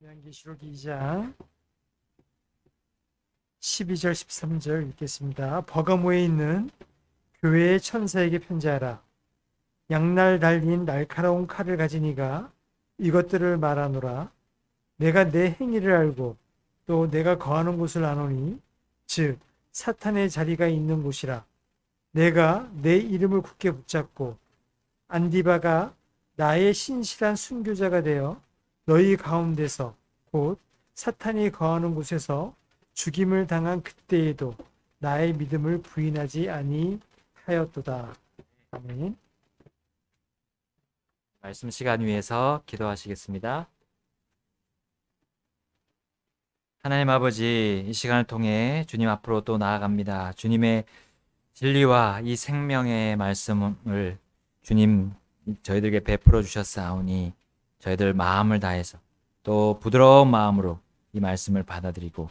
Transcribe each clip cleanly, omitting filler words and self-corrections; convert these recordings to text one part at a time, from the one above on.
요한계시록 2장 12절 13절 읽겠습니다. 버가모에 있는 교회의 천사에게 편지하라. 양날 달린 날카로운 칼을 가진 이가 이것들을 말하노라. 내가 내 행위를 알고 또 내가 거하는 곳을 아노니 즉 사탄의 자리가 있는 곳이라. 내가 내 이름을 굳게 붙잡고 안디바가 나의 신실한 순교자가 되어 너희 가운데서 곧 사탄이 거하는 곳에서 죽임을 당한 그때에도 나의 믿음을 부인하지 아니하였도다. 아멘. 말씀 시간 위해서 기도하시겠습니다. 하나님 아버지, 이 시간을 통해 주님 앞으로 또 나아갑니다. 주님의 진리와 이 생명의 말씀을 주님 저희들에게 베풀어 주셨사오니 저희들 마음을 다해서 또 부드러운 마음으로 이 말씀을 받아들이고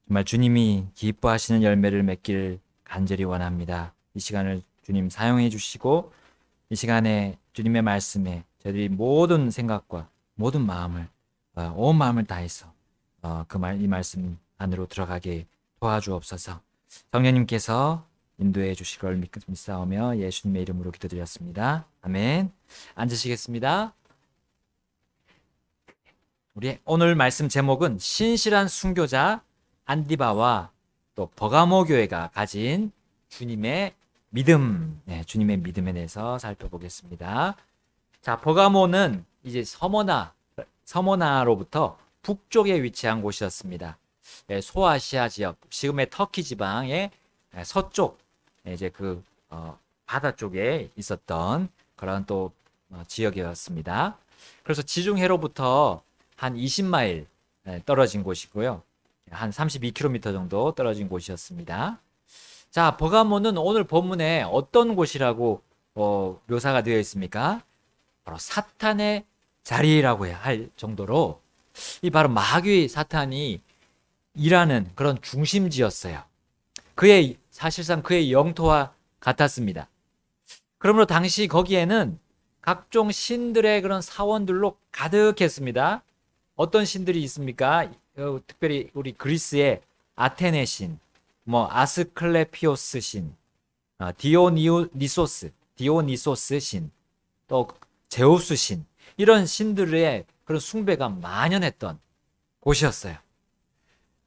정말 주님이 기뻐하시는 열매를 맺기를 간절히 원합니다. 이 시간을 주님 사용해 주시고 이 시간에 주님의 말씀에 저희들이 모든 생각과 모든 마음을 온 마음을 다해서 이 말씀 안으로 들어가게 도와주옵소서. 성령님께서 인도해 주실 걸 믿사오며 예수님의 이름으로 기도드렸습니다. 아멘. 앉으시겠습니다. 우리 오늘 말씀 제목은 신실한 순교자 안디바와 또 버가모 교회가 가진 주님의 믿음, 주님의 믿음에 대해서 살펴보겠습니다. 자, 버가모는 이제 서머나로부터 북쪽에 위치한 곳이었습니다. 소아시아 지역, 지금의 터키 지방의 서쪽, 이제 바다 쪽에 있었던 그런 또 지역이었습니다. 그래서 지중해로부터 한 20마일 떨어진 곳이고요. 한 32km 정도 떨어진 곳이었습니다. 자, 버가모는 오늘 본문에 어떤 곳이라고 묘사가 되어 있습니까? 바로 사탄의 자리라고 할 정도로 바로 마귀 사탄이 일하는 그런 중심지였어요. 사실상 그의 영토와 같았습니다. 그러므로 당시 거기에는 각종 신들의 그런 사원들로 가득했습니다. 어떤 신들이 있습니까? 특별히 우리 그리스의 아테네 신, 아스클레피오스 신, 디오니소스 신, 또 제우스 신, 이런 신들의 그런 숭배가 만연했던 곳이었어요.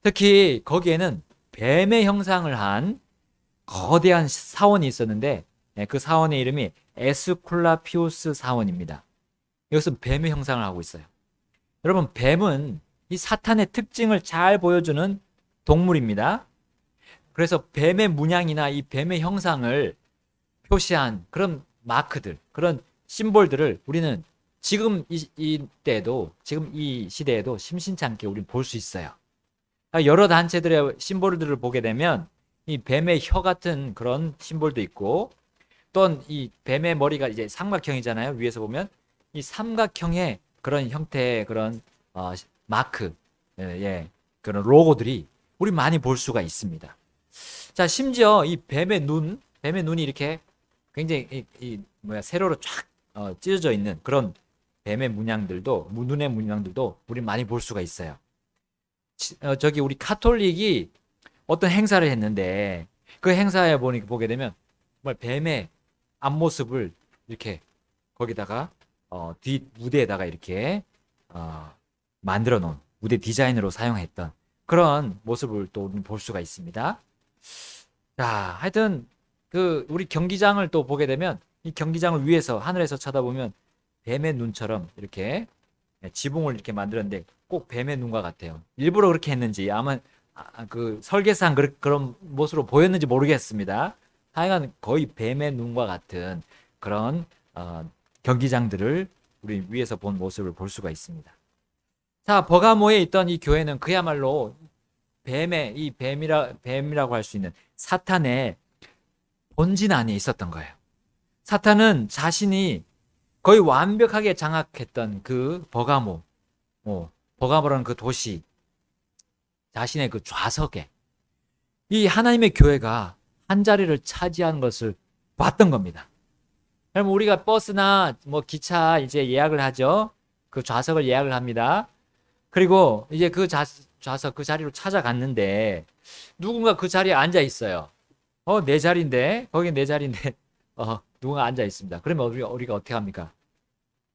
특히 거기에는 뱀의 형상을 한 거대한 사원이 있었는데 그 사원의 이름이 에스쿨라피오스 사원입니다. 이것은 뱀의 형상을 하고 있어요. 여러분, 뱀은 이 사탄의 특징을 잘 보여주는 동물입니다. 그래서 뱀의 문양이나 이 뱀의 형상을 표시한 그런 마크들, 그런 심볼들을 우리는 지금 지금 이 시대에도 심심찮게 우리는 볼 수 있어요. 여러 단체들의 심볼들을 보게 되면 이 뱀의 혀 같은 그런 심볼도 있고, 또는 이 뱀의 머리가 이제 삼각형이잖아요. 위에서 보면 이 삼각형의 그런 형태의 그런 마크, 그런 로고들이 우리 많이 볼 수가 있습니다. 자, 심지어 이 뱀의 눈이 이렇게 굉장히 세로로 쫙 찢어져 있는 그런 뱀의 눈의 문양들도 우리 많이 볼 수가 있어요. 저기 우리 카톨릭이 어떤 행사를 했는데 그 행사에 보게 되면 정말 뱀의 앞모습을 이렇게 거기다가 뒷 무대에다가 이렇게 만들어 놓은 무대 디자인으로 사용했던 그런 모습을 또 볼 수가 있습니다. 자, 하여튼 우리 경기장을 또 보게 되면 이 경기장을 위에서 하늘에서 쳐다보면 뱀의 눈처럼 이렇게 지붕을 이렇게 만들었는데 꼭 뱀의 눈과 같아요. 일부러 그렇게 했는지 아마 그 설계상 그런 모습으로 보였는지 모르겠습니다. 하여간 거의 뱀의 눈과 같은 그런 경기장들을 우리 위에서 본 모습을 볼 수가 있습니다. 자, 버가모에 있던 이 교회는 그야말로 뱀이라고 할 수 있는 사탄의 본진 안에 있었던 거예요. 사탄은 자신이 거의 완벽하게 장악했던 그 버가모라는 그 도시, 자신의 그 좌석에 이 하나님의 교회가 한 자리를 차지한 것을 봤던 겁니다. 그럼 우리가 버스나 뭐 기차 이제 예약을 하죠. 그 좌석을 예약을 합니다. 그리고 이제 그 좌석 그 자리로 찾아갔는데 누군가 그 자리에 앉아 있어요. 내 자리인데 거기 내 자리인데 누군가 앉아 있습니다. 그러면 우리가 어떻게 합니까?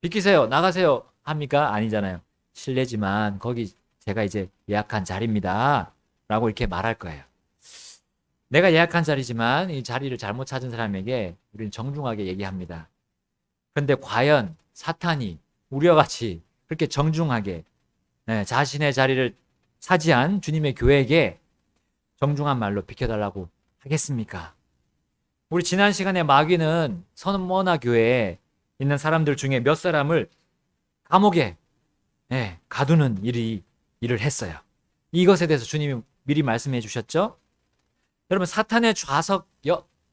비키세요, 나가세요 합니까? 아니잖아요. 실례지만 거기 제가 이제 예약한 자리입니다. 라고 이렇게 말할 거예요. 내가 예약한 자리지만 이 자리를 잘못 찾은 사람에게 우리는 정중하게 얘기합니다. 그런데 과연 사탄이 우리와 같이 그렇게 정중하게 자신의 자리를 차지한 주님의 교회에게 정중한 말로 비켜달라고 하겠습니까? 우리 지난 시간에 마귀는 선모나 교회에 있는 사람들 중에 몇 사람을 감옥에 가두는 일을 했어요. 이것에 대해서 주님이 미리 말씀해 주셨죠? 여러분, 사탄의 좌석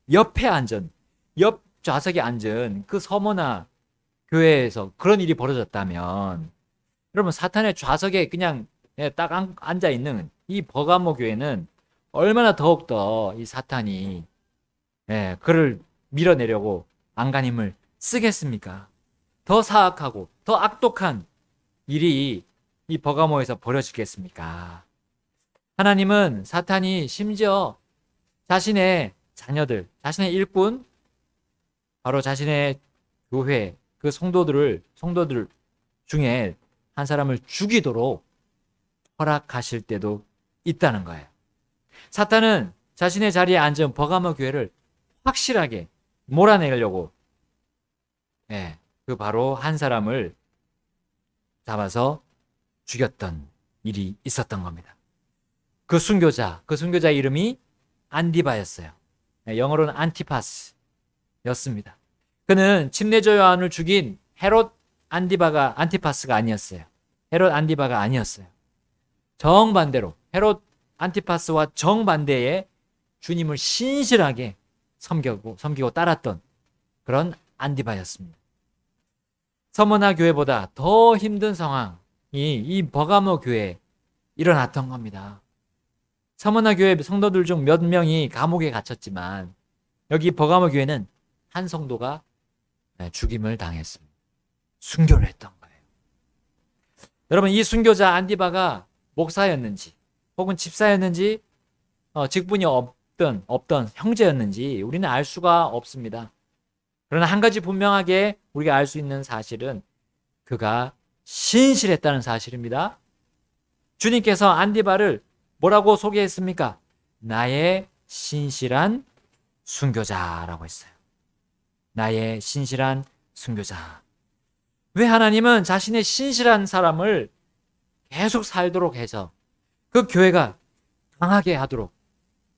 옆에 앉은, 옆 좌석에 앉은 그 서머나 교회에서 그런 일이 벌어졌다면, 여러분, 사탄의 좌석에 그냥 딱 앉아 있는 이 버가모 교회는 얼마나 더욱더 이 사탄이 그를 밀어내려고 안간힘을 쓰겠습니까? 더 사악하고 더 악독한 일이 이 버가모에서 벌어지겠습니까? 하나님은 사탄이 심지어 자신의 자녀들, 자신의 일꾼, 바로 자신의 교회, 그 성도들 중에 한 사람을 죽이도록 허락하실 때도 있다는 거예요. 사탄은 자신의 자리에 앉은 버가모 교회를 확실하게 몰아내려고 그 바로 한 사람을 잡아서 죽였던 일이 있었던 겁니다. 그 순교자 이름이 안디바였어요. 영어로는 안티파스였습니다. 그는 침례자 요한을 죽인 헤롯 안티파스가 아니었어요. 헤롯 안디바가 아니었어요. 정반대로 헤롯 안티파스와 정반대의 주님을 신실하게 섬기고 따랐던 그런 안디바였습니다. 서머나 교회보다 더 힘든 상황이 이 버가모 교회에 일어났던 겁니다. 서머나 교회 성도들 중 몇 명이 감옥에 갇혔지만 여기 버가모 교회는 한 성도가 죽임을 당했습니다. 순교를 했던 거예요. 여러분, 이 순교자 안디바가 목사였는지 혹은 집사였는지 직분이 없던 형제였는지 우리는 알 수가 없습니다. 그러나 한 가지 분명하게 우리가 알 수 있는 사실은 그가 신실했다는 사실입니다. 주님께서 안디바를 뭐라고 소개했습니까? 나의 신실한 순교자라고 했어요. 나의 신실한 순교자. 왜 하나님은 자신의 신실한 사람을 계속 살도록 해서 그 교회가 강하게 하도록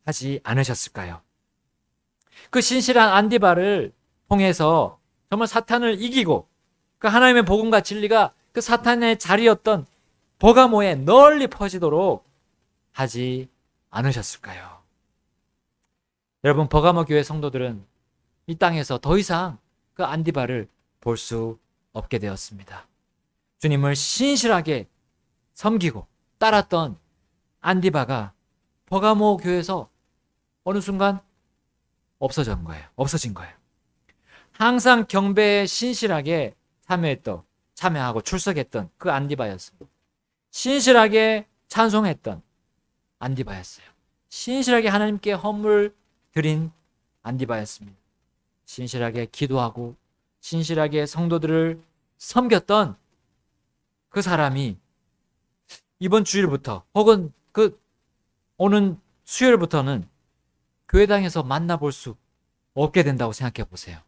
하지 않으셨을까요? 그 신실한 안디바를 통해서 정말 사탄을 이기고 그 하나님의 복음과 진리가 그 사탄의 자리였던 버가모에 널리 퍼지도록 하지 않으셨을까요? 여러분, 버가모 교회 성도들은 이 땅에서 더 이상 그 안디바를 볼 수 없게 되었습니다. 주님을 신실하게 섬기고 따랐던 안디바가 버가모 교회에서 어느 순간 없어진 거예요. 항상 경배에 신실하게 참여하고 출석했던 그 안디바였습니다. 신실하게 찬송했던 안디바였어요. 신실하게 하나님께 헌물 드린 안디바였습니다. 신실하게 기도하고 신실하게 성도들을 섬겼던 그 사람이 이번 주일부터 혹은 그 오는 수요일부터는 교회당에서 만나볼 수 없게 된다고 생각해 보세요.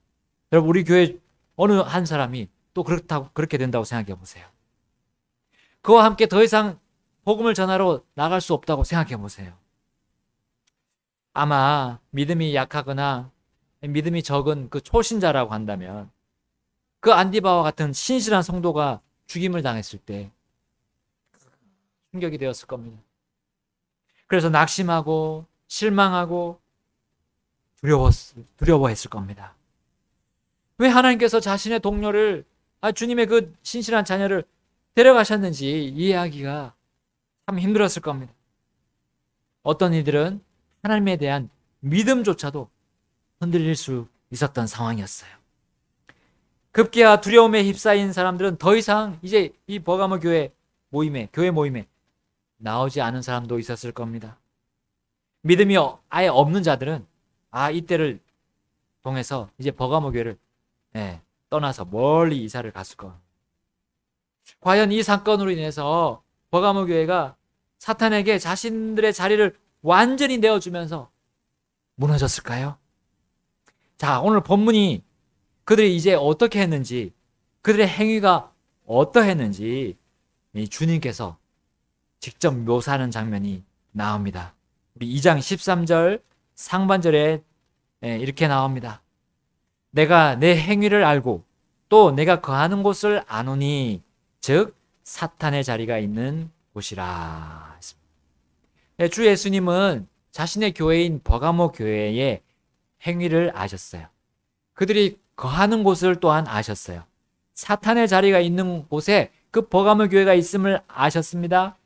여러분, 우리 교회 어느 한 사람이 또 그렇게 된다고 생각해 보세요. 그와 함께 더 이상 복음을 전하러 나갈 수 없다고 생각해 보세요. 아마 믿음이 약하거나 믿음이 적은 그 초신자라고 한다면 그 안디바와 같은 신실한 성도가 죽임을 당했을 때 충격이 되었을 겁니다. 그래서 낙심하고 실망하고 두려워했을 겁니다. 왜 하나님께서 자신의 동료를, 주님의 그 신실한 자녀를 데려가셨는지 이해하기가 참 힘들었을 겁니다. 어떤 이들은 하나님에 대한 믿음조차도 흔들릴 수 있었던 상황이었어요. 급기야 두려움에 휩싸인 사람들은 더 이상 이제 이 버가모 교회 모임에 나오지 않은 사람도 있었을 겁니다. 믿음이 아예 없는 자들은 이때를 통해서 이제 버가모 교회를 떠나서 멀리 이사를 갔을 겁니다. 과연 이 사건으로 인해서 버가모 교회가 사탄에게 자신들의 자리를 완전히 내어주면서 무너졌을까요? 자, 오늘 본문이 그들이 이제 어떻게 했는지, 그들의 행위가 어떠했는지 주님께서 직접 묘사하는 장면이 나옵니다. 우리 2장 13절 상반절에 이렇게 나옵니다. 내가 내 행위를 알고 또 내가 거하는 곳을 아노니 즉 사탄의 자리가 있는 곳이라. 주 예수님은 자신의 교회인 버가모 교회의 행위를 아셨어요. 그들이 거하는 곳을 또한 아셨어요. 사탄의 자리가 있는 곳에 그 버가모 교회가 있음을 아셨습니다.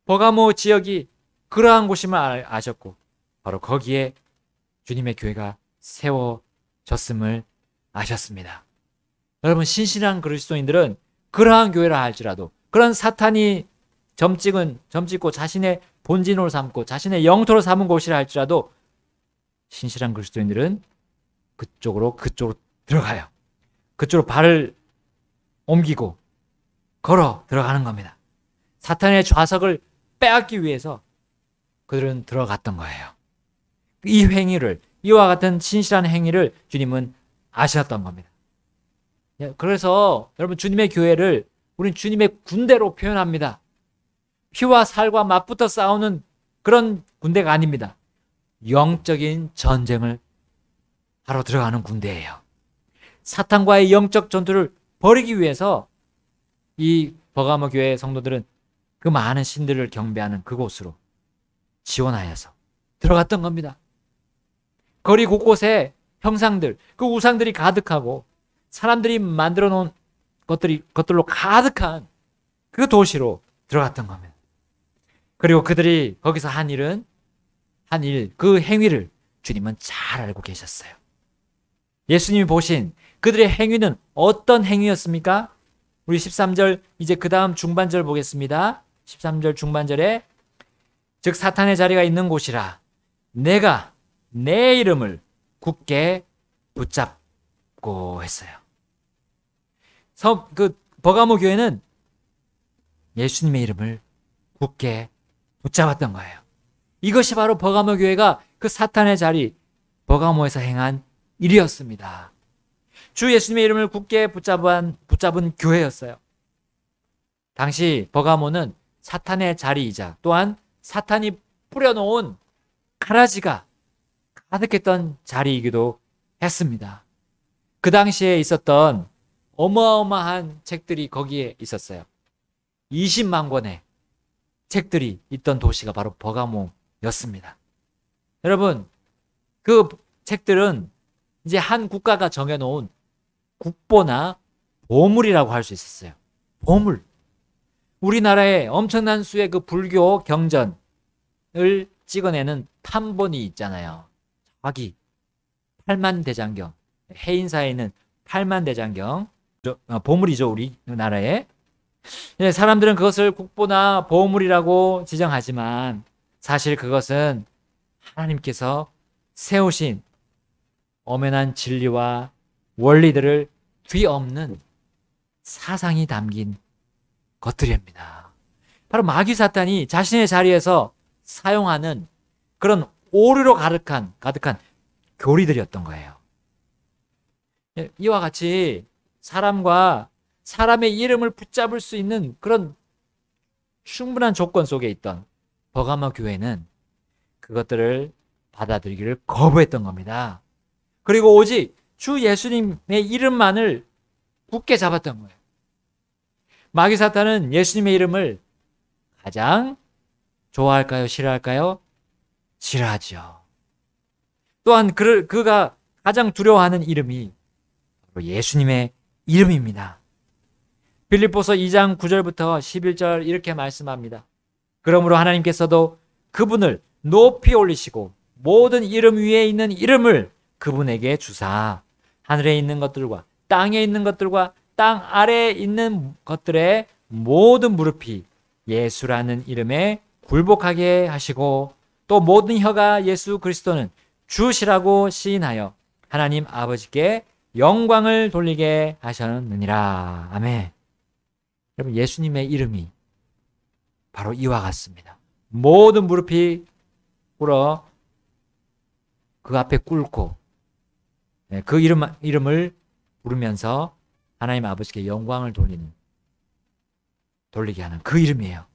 버가모 지역이 그러한 곳임을 아셨고 바로 거기에 주님의 교회가 세워졌음을 아셨습니다. 여러분, 신실한 그리스도인들은 그러한 교회라 할지라도, 그런 사탄이 점찍고 자신의 본진으로 삼고 자신의 영토로 삼은 곳이라 할지라도 신실한 그리스도인들은 그쪽으로 들어가요. 그쪽으로 발을 옮기고 걸어 들어가는 겁니다. 사탄의 좌석을 빼앗기 위해서 그들은 들어갔던 거예요. 이 행위를, 이와 같은 신실한 행위를 주님은 아셨던 겁니다. 그래서 여러분, 주님의 교회를 우리는 주님의 군대로 표현합니다. 피와 살과 맞붙어 싸우는 그런 군대가 아닙니다. 영적인 전쟁을 하러 들어가는 군대예요. 사탄과의 영적 전투를 벌이기 위해서 이 버가모 교회 성도들은 그 많은 신들을 경배하는 그곳으로 지원하여서 들어갔던 겁니다. 거리 곳곳에 형상들, 그 우상들이 가득하고 사람들이 만들어 놓은 것들로 가득한 그 도시로 들어갔던 겁니다. 그리고 그들이 거기서 한 일, 그 행위를 주님은 잘 알고 계셨어요. 예수님이 보신 그들의 행위는 어떤 행위였습니까? 우리 13절, 이제 그 다음 중반절 보겠습니다. 13절 중반절에 즉 사탄의 자리가 있는 곳이라 내가 내 이름을 굳게 붙잡고 했어요. 그 버가모 교회는 예수님의 이름을 굳게 붙잡았던 거예요. 이것이 바로 버가모 교회가 그 사탄의 자리 버가모에서 행한 일이었습니다. 주 예수님의 이름을 굳게 붙잡은 교회였어요. 당시 버가모는 사탄의 자리이자 또한 사탄이 뿌려놓은 가라지가 가득했던 자리이기도 했습니다. 그 당시에 있었던 어마어마한 책들이 거기에 있었어요. 20만 권의 책들이 있던 도시가 바로 버가모였습니다. 여러분, 그 책들은 이제 한 국가가 정해놓은 국보나 보물이라고 할 수 있었어요. 보물. 우리나라에 엄청난 수의 그 불교 경전을 찍어내는 판본이 있잖아요. 저기 팔만대장경, 해인사에 있는 팔만대장경 보물이죠, 우리나라에. 사람들은 그것을 국보나 보물이라고 지정하지만 사실 그것은 하나님께서 세우신 엄연한 진리와 원리들을 뒤엎는 사상이 담긴 것들입니다. 바로 마귀 사탄이 자신의 자리에서 사용하는 그런 오류로 가득한 교리들이었던 거예요. 이와 같이 사람과 사람의 이름을 붙잡을 수 있는 그런 충분한 조건 속에 있던 버가모 교회는 그것들을 받아들이기를 거부했던 겁니다. 그리고 오직 주 예수님의 이름만을 굳게 잡았던 거예요. 마귀 사탄은 예수님의 이름을 가장 좋아할까요? 싫어할까요? 싫어하죠. 또한 그가 가장 두려워하는 이름이 바로 예수님의 이름입니다. 빌립보서 2장 9절부터 11절 이렇게 말씀합니다. 그러므로 하나님께서도 그분을 높이 올리시고 모든 이름 위에 있는 이름을 그분에게 주사 하늘에 있는 것들과 땅에 있는 것들과 땅 아래에 있는 것들의 모든 무릎이 예수라는 이름에 굴복하게 하시고 또 모든 혀가 예수 그리스도는 주시라고 시인하여 하나님 아버지께 영광을 돌리게 하셨느니라. 아멘. 여러분, 예수님의 이름이 바로 이와 같습니다. 모든 무릎이 꿇어 그 앞에 꿇고 그 이름을 부르면서 하나님 아버지께 영광을 돌리게 하는 그 이름이에요.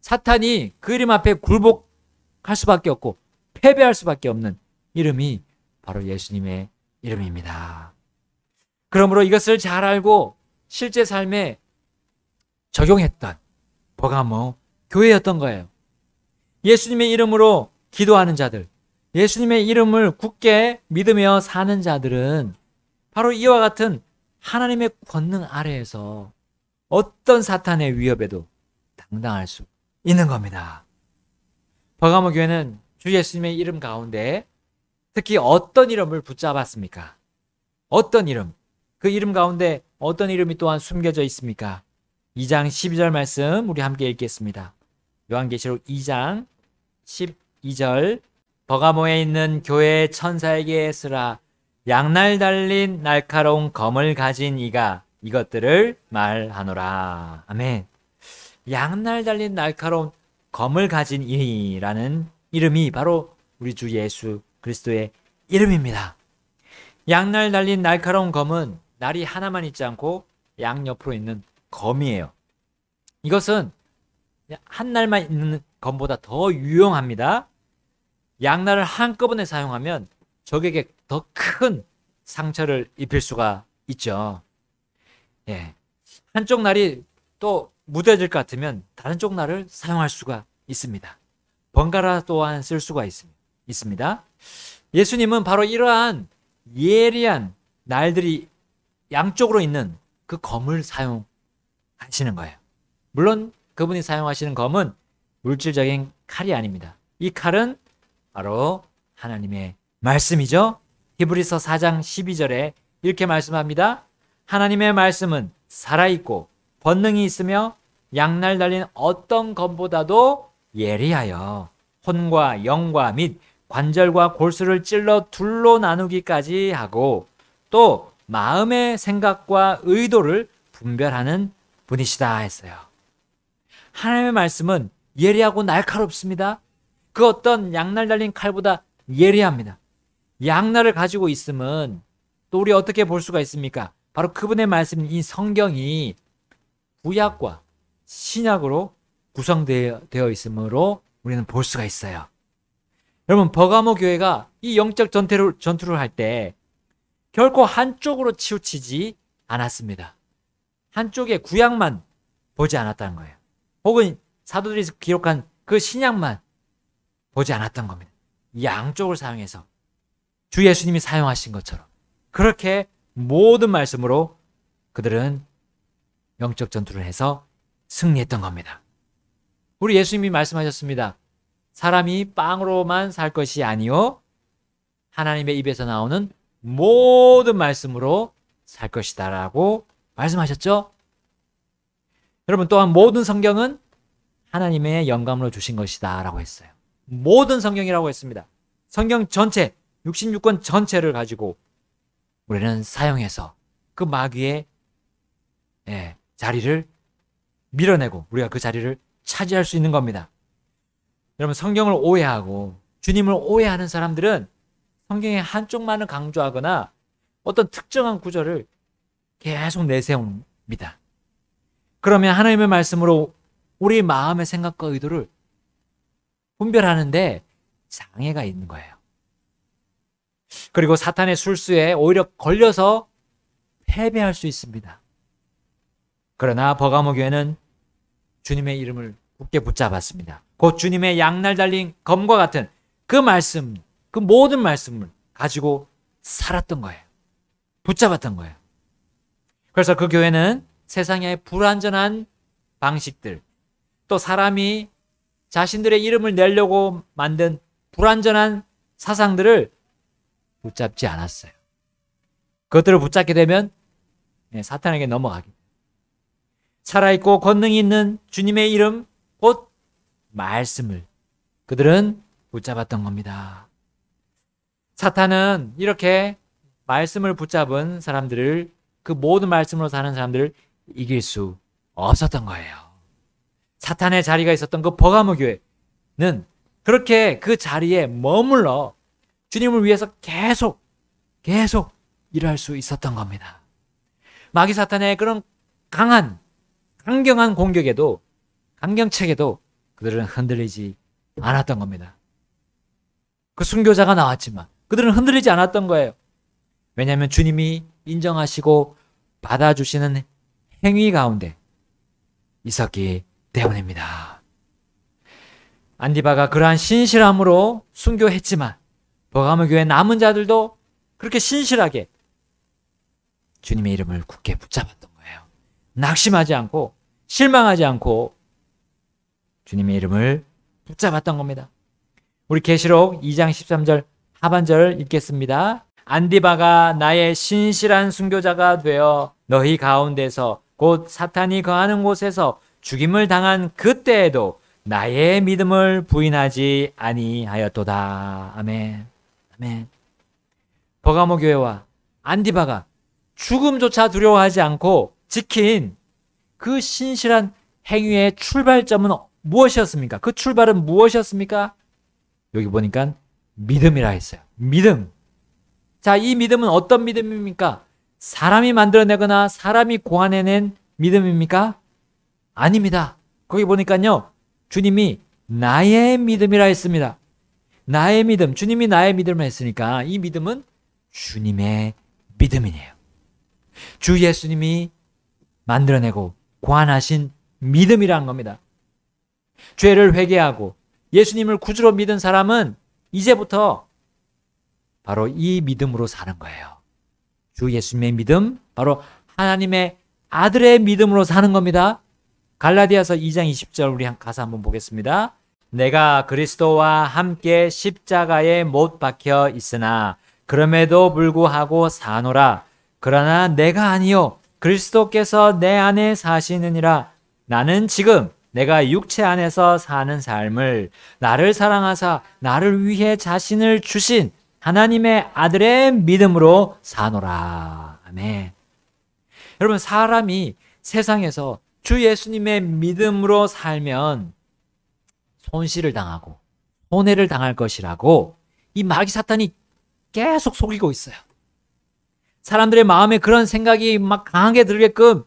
사탄이 그 이름 앞에 굴복할 수밖에 없고 패배할 수밖에 없는 이름이 바로 예수님의 이름입니다. 그러므로 이것을 잘 알고 실제 삶에 적용했던 버가모 교회였던 거예요. 예수님의 이름으로 기도하는 자들, 예수님의 이름을 굳게 믿으며 사는 자들은 바로 이와 같은 하나님의 권능 아래에서 어떤 사탄의 위협에도 당당할 수 있는 겁니다. 버가모 교회는 주 예수님의 이름 가운데 특히 어떤 이름을 붙잡았습니까? 어떤 이름? 그 이름 가운데 어떤 이름이 또한 숨겨져 있습니까? 2장 12절 말씀 우리 함께 읽겠습니다. 요한계시록 2장 12절 버가모에 있는 교회의 천사에게 쓰라. 양날 달린 날카로운 검을 가진 이가 이것들을 말하노라. 아멘. 양날 달린 날카로운 검을 가진 이라는 이름이 바로 우리 주 예수 그리스도의 이름입니다. 양날 달린 날카로운 검은 날이 하나만 있지 않고 양옆으로 있는 검이에요. 이것은 한 날만 있는 검보다 더 유용합니다. 양날을 한꺼번에 사용하면 적에게 더 큰 상처를 입힐 수가 있죠. 예. 한쪽 날이 또 무뎌질 것 같으면 다른 쪽 날을 사용할 수가 있습니다. 번갈아 또한 쓸 수가 있습니다. 예수님은 바로 이러한 예리한 날들이 양쪽으로 있는 그 검을 사용하시는 거예요. 물론 그분이 사용하시는 검은 물질적인 칼이 아닙니다. 이 칼은 바로 하나님의 말씀이죠. 히브리서 4장 12절에 이렇게 말씀합니다. 하나님의 말씀은 살아있고 권능이 있으며 양날 달린 어떤 검보다도 예리하여 혼과 영과 및 관절과 골수를 찔러 둘로 나누기까지 하고 또 마음의 생각과 의도를 분별하는 분이시다 했어요. 하나님의 말씀은 예리하고 날카롭습니다. 그 어떤 양날 달린 칼보다 예리합니다. 양날을 가지고 있으면 또 우리 어떻게 볼 수가 있습니까? 바로 그분의 말씀인 이 성경이 구약과 신약으로 구성되어 있으므로 우리는 볼 수가 있어요. 여러분, 버가모 교회가 이 영적 전투를 할 때 결코 한쪽으로 치우치지 않았습니다. 한쪽의 구약만 보지 않았다는 거예요. 혹은 사도들이 기록한 그 신약만 보지 않았던 겁니다. 양쪽을 사용해서 주 예수님이 사용하신 것처럼 그렇게 모든 말씀으로 그들은 영적 전투를 해서 승리했던 겁니다. 우리 예수님이 말씀하셨습니다. 사람이 빵으로만 살 것이 아니요 하나님의 입에서 나오는 모든 말씀으로 살 것이다 라고 말씀하셨죠. 여러분, 또한 모든 성경은 하나님의 영감으로 주신 것이다 라고 했어요. 모든 성경이라고 했습니다. 성경 전체 66권 전체를 가지고 우리는 사용해서 그 마귀의 자리를 밀어내고 우리가 그 자리를 차지할 수 있는 겁니다. 여러분, 성경을 오해하고 주님을 오해하는 사람들은 성경의 한쪽만을 강조하거나 어떤 특정한 구절을 계속 내세웁니다. 그러면 하나님의 말씀으로 우리 마음의 생각과 의도를 분별하는데 장애가 있는 거예요. 그리고 사탄의 술수에 오히려 걸려서 패배할 수 있습니다. 그러나 버가모 교회는 주님의 이름을 굳게 붙잡았습니다. 곧 주님의 양날 달린 검과 같은 그 말씀, 그 모든 말씀을 가지고 살았던 거예요. 붙잡았던 거예요. 그래서 그 교회는 세상의 불완전한 방식들, 또 사람이 자신들의 이름을 내려고 만든 불완전한 사상들을 붙잡지 않았어요. 그것들을 붙잡게 되면 사탄에게 넘어가게. 살아있고 권능이 있는 주님의 이름, 곧 말씀을 그들은 붙잡았던 겁니다. 사탄은 이렇게 말씀을 붙잡은 사람들을, 그 모든 말씀으로 사는 사람들을 이길 수 없었던 거예요. 사탄의 자리가 있었던 그 버가모 교회는 그렇게 그 자리에 머물러 주님을 위해서 계속 일할 수 있었던 겁니다. 마귀 사탄의 그런 강경한 공격에도, 강경책에도 그들은 흔들리지 않았던 겁니다. 그 순교자가 나왔지만 그들은 흔들리지 않았던 거예요. 왜냐하면 주님이 인정하시고 받아주시는 행위 가운데 있었기 때문입니다. 안디바가 그러한 신실함으로 순교했지만 버가모 교회 남은 자들도 그렇게 신실하게 주님의 이름을 굳게 붙잡았던 거예요. 낙심하지 않고 실망하지 않고 주님의 이름을 붙잡았던 겁니다. 우리 계시록 2장 13절 하반절 읽겠습니다. 안디바가 나의 신실한 순교자가 되어 너희 가운데서 곧 사탄이 거하는 곳에서 죽임을 당한 그때에도 나의 믿음을 부인하지 아니하였도다. 아멘. 아멘. 버가모 교회와 안디바가 죽음조차 두려워하지 않고 지킨 그 신실한 행위의 출발점은 무엇이었습니까? 그 출발은 무엇이었습니까? 여기 보니까 믿음이라 했어요. 믿음. 자, 이 믿음은 어떤 믿음입니까? 사람이 만들어내거나 사람이 고안해낸 믿음입니까? 아닙니다. 거기 보니까요, 주님이 나의 믿음이라 했습니다. 나의 믿음, 주님이 나의 믿음을 했으니까 이 믿음은 주님의 믿음이에요. 주 예수님이 만들어내고 고안하신 믿음이라는 겁니다. 죄를 회개하고 예수님을 구주로 믿은 사람은 이제부터 바로 이 믿음으로 사는 거예요. 주 예수님의 믿음, 바로 하나님의 아들의 믿음으로 사는 겁니다. 갈라디아서 2장 20절 우리 가서 한번 보겠습니다. 내가 그리스도와 함께 십자가에 못 박혀 있으나 그럼에도 불구하고 사노라. 그러나 내가 아니요 그리스도께서 내 안에 사시느니라. 나는 지금 내가 육체 안에서 사는 삶을 나를 사랑하사 나를 위해 자신을 주신 하나님의 아들의 믿음으로 사노라. 아멘. 여러분, 사람이 세상에서 주 예수님의 믿음으로 살면 손실을 당하고 손해를 당할 것이라고 이 마귀 사탄이 계속 속이고 있어요. 사람들의 마음에 그런 생각이 막 강하게 들게끔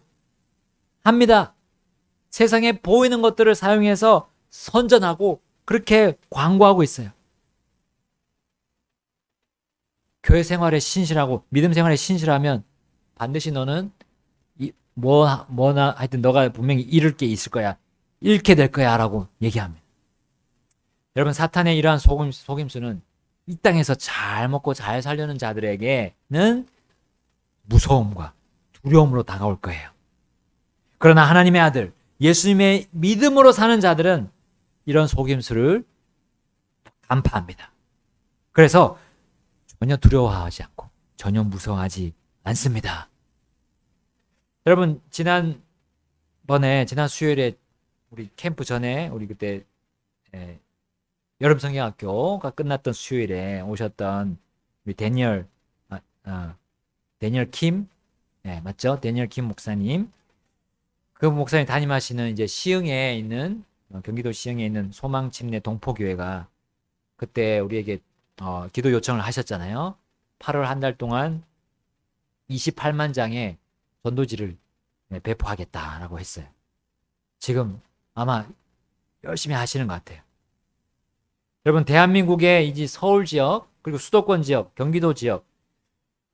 합니다. 세상에 보이는 것들을 사용해서 선전하고 그렇게 광고하고 있어요. 교회 생활에 신실하고 믿음 생활에 신실하면 반드시 너는 뭐나 하여튼 너가 분명히 잃을 게 있을 거야. 잃게 될 거야 라고 얘기합니다. 여러분, 사탄의 이러한 속임수는 이 땅에서 잘 먹고 잘 살려는 자들에게는 무서움과 두려움으로 다가올 거예요. 그러나 하나님의 아들 예수님의 믿음으로 사는 자들은 이런 속임수를 간파합니다. 그래서 전혀 두려워하지 않고 전혀 무서워하지 않습니다. 여러분, 지난 수요일에 우리 캠프 전에 우리 그때 여름 성경학교가 끝났던 수요일에 오셨던 우리 데니얼 킴, 네, 맞죠? 데니얼 킴 목사님. 그 목사님 담임하시는 이제 시흥에 있는 경기도 시흥에 있는 소망침례 동포교회가 그때 우리에게 기도 요청을 하셨잖아요. 8월 한 달 동안 28만 장의 전도지를 배포하겠다라고 했어요. 지금 아마 열심히 하시는 것 같아요. 여러분, 대한민국의 이제 서울 지역 그리고 수도권 지역, 경기도 지역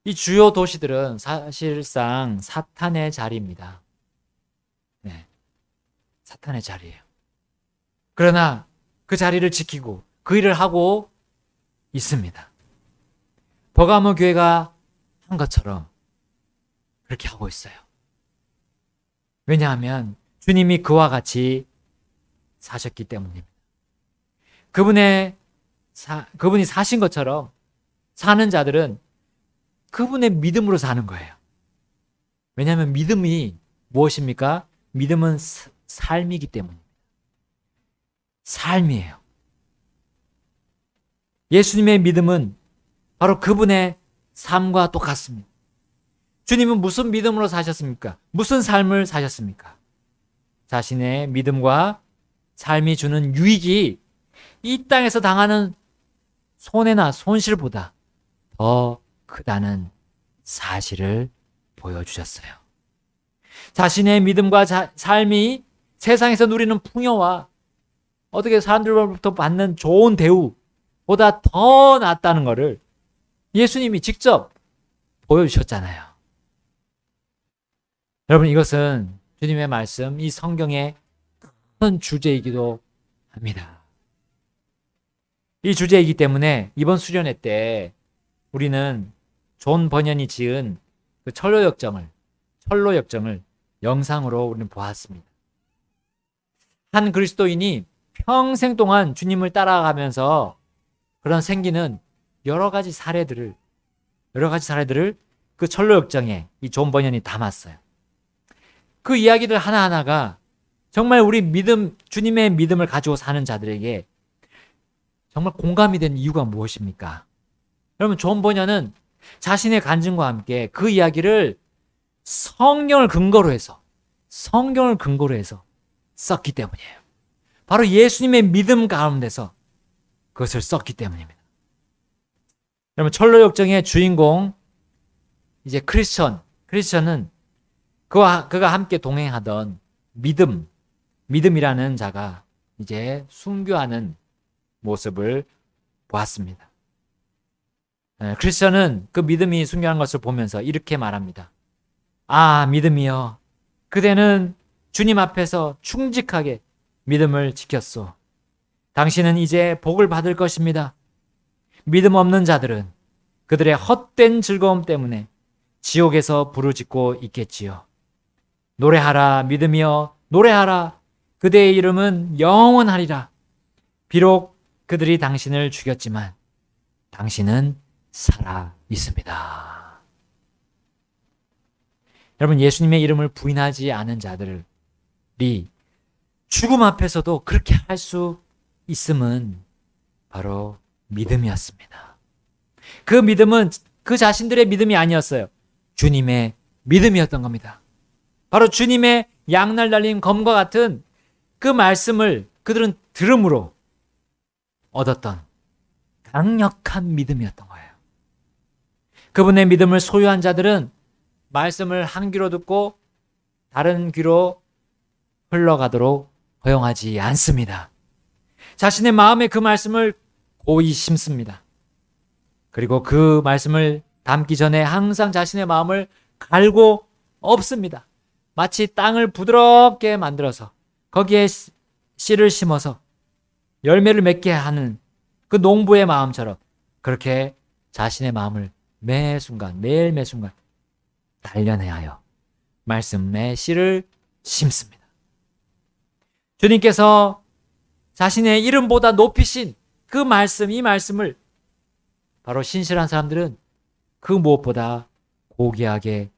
이 주요 도시들은 사실상 사탄의 자리입니다. 네, 사탄의 자리예요. 그러나 그 자리를 지키고 그 일을 하고 있습니다. 버가모 교회가 한 것처럼 그렇게 하고 있어요. 왜냐하면 주님이 그와 같이 사셨기 때문입니다. 그분이 사신 것처럼 사는 자들은 그분의 믿음으로 사는 거예요. 왜냐하면 믿음이 무엇입니까? 믿음은 삶이기 때문입니다. 삶이에요. 예수님의 믿음은 바로 그분의 삶과 똑같습니다. 주님은 무슨 믿음으로 사셨습니까? 무슨 삶을 사셨습니까? 자신의 믿음과 삶이 주는 유익이 이 땅에서 당하는 손해나 손실보다 더 크다는 사실을 보여주셨어요. 자신의 믿음과 삶이 세상에서 누리는 풍요와 어떻게 사람들로부터 받는 좋은 대우보다 더 낫다는 것을 예수님이 직접 보여주셨잖아요. 여러분, 이것은 주님의 말씀, 이 성경의 큰 주제이기도 합니다. 이 주제이기 때문에 이번 수련회 때 우리는 존 버년이 지은 그 철로 역정을 영상으로 우리는 보았습니다. 한 그리스도인이 평생 동안 주님을 따라가면서 그런 생기는 여러 가지 사례들을 그 철로 역정에 이 존 버년이 담았어요. 그 이야기들 하나하나가 정말 우리 주님의 믿음을 가지고 사는 자들에게 정말 공감이 되는 이유가 무엇입니까? 여러분, 존 버년은 자신의 간증과 함께 그 이야기를 성경을 근거로 해서 썼기 때문이에요. 바로 예수님의 믿음 가운데서 그것을 썼기 때문입니다. 여러분, 철로 역정의 주인공 이제 크리스천은 그가 함께 동행하던 믿음이라는 자가 이제 순교하는 모습을 보았습니다. 크리스천은 그 믿음이 순교하는 것을 보면서 이렇게 말합니다. 아, 믿음이여, 그대는 주님 앞에서 충직하게 믿음을 지켰소. 당신은 이제 복을 받을 것입니다. 믿음 없는 자들은 그들의 헛된 즐거움 때문에 지옥에서 부르짖고 있겠지요. 노래하라, 믿음이여, 노래하라. 그대의 이름은 영원하리라. 비록 그들이 당신을 죽였지만 당신은 살아 있습니다. 여러분, 예수님의 이름을 부인하지 않은 자들이 죽음 앞에서도 그렇게 할 수 있음은 바로 믿음이었습니다. 그 믿음은 그 자신들의 믿음이 아니었어요. 주님의 믿음이었던 겁니다. 바로 주님의 양날 달린 검과 같은 그 말씀을 그들은 들음으로 얻었던 강력한 믿음이었던 거예요. 그분의 믿음을 소유한 자들은 말씀을 한 귀로 듣고 다른 귀로 흘러가도록 허용하지 않습니다. 자신의 마음에 그 말씀을 고이 심습니다. 그리고 그 말씀을 담기 전에 항상 자신의 마음을 갈고 엎습니다. 마치 땅을 부드럽게 만들어서 거기에 씨를 심어서 열매를 맺게 하는 그 농부의 마음처럼 그렇게 자신의 마음을 매 순간 단련해야 하여 말씀의 씨를 심습니다. 주님께서 자신의 이름보다 높이신 그 말씀, 이 말씀을 바로 신실한 사람들은 그 무엇보다 고귀하게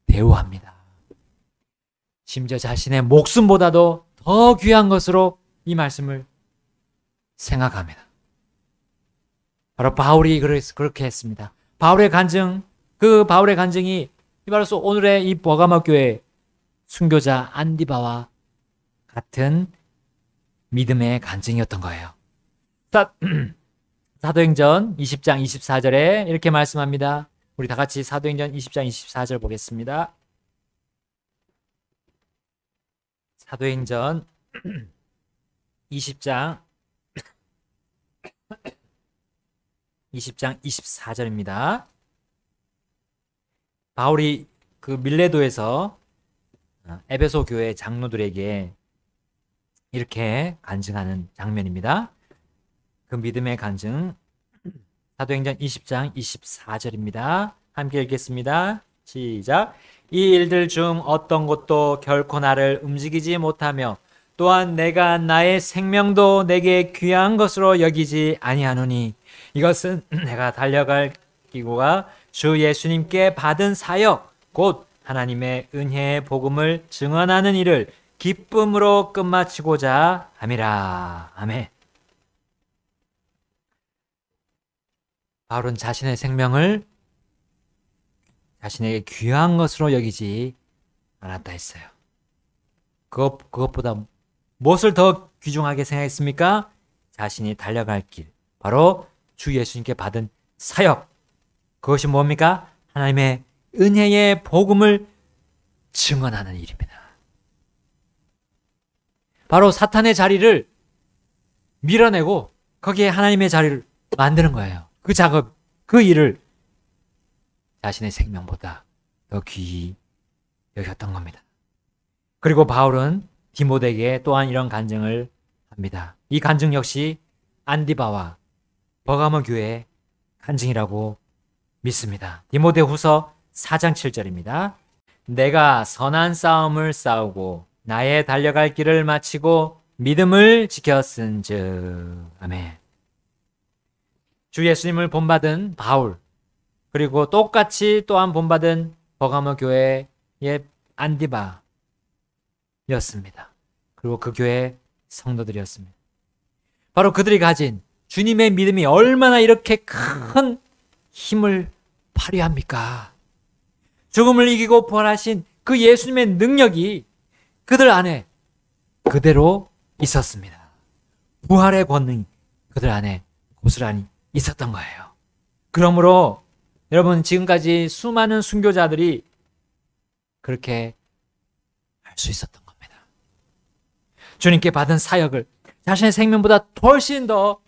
대우합니다. 심지어 자신의 목숨보다도 더 귀한 것으로 이 말씀을 생각합니다. 바로 바울이 그렇게 했습니다. 바울의 간증이 바로 오늘의 이 버가모 교회 순교자 안디바와 같은 믿음의 간증이었던 거예요. 사도행전 20장 24절에 이렇게 말씀합니다. 우리 다 같이 사도행전 20장 24절 보겠습니다. 사도행전 20장 24절입니다. 바울이 그 밀레도에서 에베소 교회 장로들에게 이렇게 간증하는 장면입니다. 그 믿음의 간증 사도행전 20장 24절입니다. 함께 읽겠습니다. 시작. 이 일들 중 어떤 것도 결코 나를 움직이지 못하며 또한 내가 나의 생명도 내게 귀한 것으로 여기지 아니하노니 이것은 내가 달려갈 기고가 주 예수님께 받은 사역 곧 하나님의 은혜의 복음을 증언하는 일을 기쁨으로 끝마치고자 함이라. 아멘. 바울은 자신의 생명을 자신에게 귀한 것으로 여기지 않았다 했어요. 그것보다 무엇을 더 귀중하게 생각했습니까? 자신이 달려갈 길, 바로 주 예수님께 받은 사역. 그것이 뭡니까? 하나님의 은혜의 복음을 증언하는 일입니다. 바로 사탄의 자리를 밀어내고 거기에 하나님의 자리를 만드는 거예요. 그 작업, 그 일을 자신의 생명보다 더 귀히 여겼던 겁니다. 그리고 바울은 디모데에게 또한 이런 간증을 합니다. 이 간증 역시 안디바와 버가모 교회의 간증이라고 믿습니다. 디모데 후서 4장 7절입니다. 내가 선한 싸움을 싸우고 나의 달려갈 길을 마치고 믿음을 지켰은즉. 아멘. 주 예수님을 본받은 바울, 그리고 똑같이 또한 본받은 버가모 교회의 안디바였습니다. 그리고 그 교회의 성도들이었습니다. 바로 그들이 가진 주님의 믿음이 얼마나 이렇게 큰 힘을 발휘합니까? 죽음을 이기고 부활하신 그 예수님의 능력이 그들 안에 그대로 있었습니다. 부활의 권능이 그들 안에 고스란히 있었던 거예요. 그러므로 여러분, 지금까지 수많은 순교자들이 그렇게 할 수 있었던 겁니다. 주님께 받은 사역을 자신의 생명보다 훨씬 더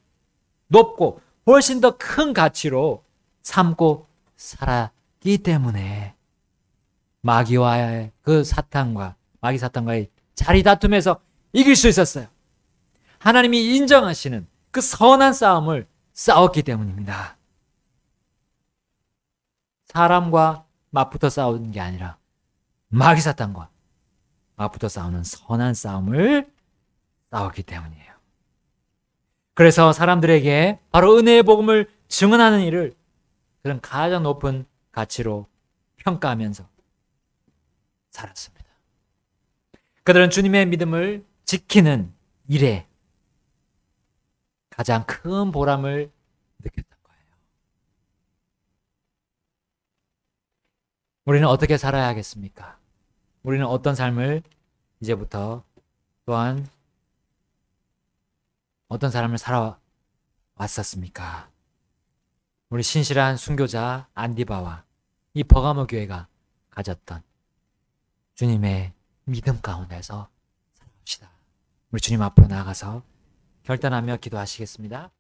높고 훨씬 더 큰 가치로 삼고 살았기 때문에 마귀와의 그 마귀 사탄과의 자리 다툼에서 이길 수 있었어요. 하나님이 인정하시는 그 선한 싸움을 싸웠기 때문입니다. 사람과 맞붙어 싸우는 게 아니라 마귀 사탄과 맞붙어 싸우는 선한 싸움을 싸웠기 때문이에요. 그래서 사람들에게 바로 은혜의 복음을 증언하는 일을 그런 가장 높은 가치로 평가하면서 살았습니다. 그들은 주님의 믿음을 지키는 일에 가장 큰 보람을 느꼈던 거예요. 우리는 어떻게 살아야 하겠습니까? 우리는 어떤 삶을 이제부터 또한 어떤 삶을 살아왔었습니까? 우리 신실한 순교자 안디바와 이 버가모 교회가 가졌던 주님의 믿음 가운데서 살아갑시다. 우리 주님 앞으로 나아가서 결단하며 기도하시겠습니다.